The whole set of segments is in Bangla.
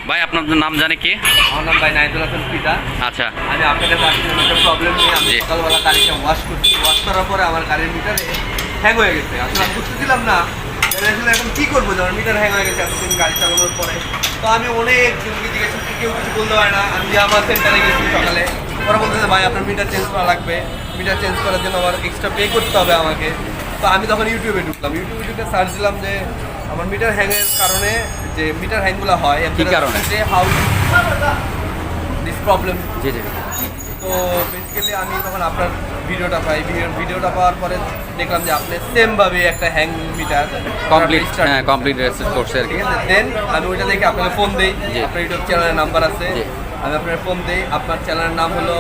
ভাই আপনার নাম জানে কি? আমার নাম ভাই নাইদুল হাসান পিতা। আচ্ছা, আমি আপনার কাছে আসছিলাম একটা প্রবলেম নিয়ে। আমি জি। সকালবেলা গাড়িটা ওয়াশ করছি, ওয়াশ করার পরে আমার গাড়ির মিটার হ্যাং হয়ে গেছে। আসলে আমি বুঝতেছিলাম না যে আসলে এখন কী করবো, যখন মিটার হ্যাং হয়ে গেছে এতদিন গাড়ি চালানোর পরে। তো আমি অনেক জনকে জিজ্ঞেস করছি, কেউ কিছু বলতে পারে না। আমি আমার সেন্টারে গেছি সকালে, ওরা বলতেছে ভাই আপনার মিটার চেঞ্জ করা লাগবে, মিটার চেঞ্জ করার জন্য আমার এক্সট্রা পে করতে হবে আমাকে। তো আমি তখন ইউটিউবে ঢুকলাম, ইউটিউবে সার্চ দিলাম যে আমার মিটার হ্যাংয়ের কারণে যে মিটার হ্যাংগুলো হয় কী কারণে? যে হাউ দিস প্রবলেম। জি জি। তো বেসিক্যালি আমি তখন আপনার ভিডিওটা পাই, ভিডিওটা পাওয়ার পরে দেখলাম যে আপনি সেমভাবে একটা হ্যাং মিটার কমপ্লিট, হ্যাঁ কমপ্লিট রেসেট করছে আর কি। ঠিক আছে। দেন আমি ওইটা দেখে আপনাকে ফোন দিই, জি। আপনার ইউটিউব চ্যানেলের নাম্বার আছে, জি। আমি আপনার ফোন দিই। আপনার চ্যানেলের নাম হলো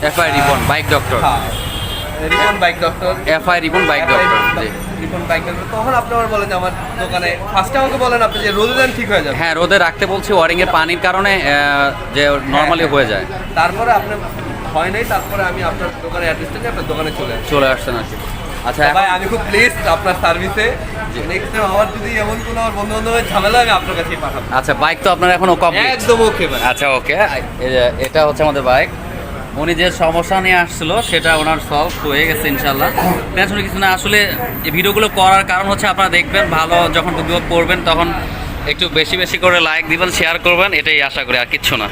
এফআই রিপন বাইক ডক্টর। হ্যাঁ, Ripon bike doctor. FI Ripon bike doctor. জি। Ripon bike doctor. তখন আপনি আমার বলেন যে আমার দোকানে ফার্স্টে আমাকে বলেন আপনি যে রোদে দেন ঠিক হয়ে যাবে। হ্যাঁ, রোদে রাখতে বলছি, ওয়ারিং এর পানির কারণে যে নর্মালি হয়ে যায়। তারপরে আপনি হয় নাই, তারপরে আমি আপনার দোকানে অ্যাড্রেসটা নিয়ে আপনার দোকানে চলে আসি। চলে আসছেন আর কি। আচ্ছা ভাই আমি খুব প্লেসড আপনার সার্ভিসে। নেক্সট টাইম আমার যদি এমন কোনো আমার বন্ধু বান্ধবের ঝামেলা আমি আপনার কাছেই পাঠাবো। আচ্ছা, বাইক তো আপনার এখনো কমপ্লিট? একদম ওকে ভাই। আচ্ছা ওকে, এটা হচ্ছে আমাদের বাইক। উনি যে সমস্যা নিয়ে আসছিল সেটা ওনার সলভ হয়ে গেছে ইনশাল্লাহ। টেনশন কিছু না। আসলে এই ভিডিওগুলো করার কারণ হচ্ছে আপনারা দেখবেন, ভালো যখন ভিডিও করবেন তখন একটু বেশি বেশি করে লাইক দিবেন, শেয়ার করবেন, এটাই আশা করি, আর কিচ্ছু না।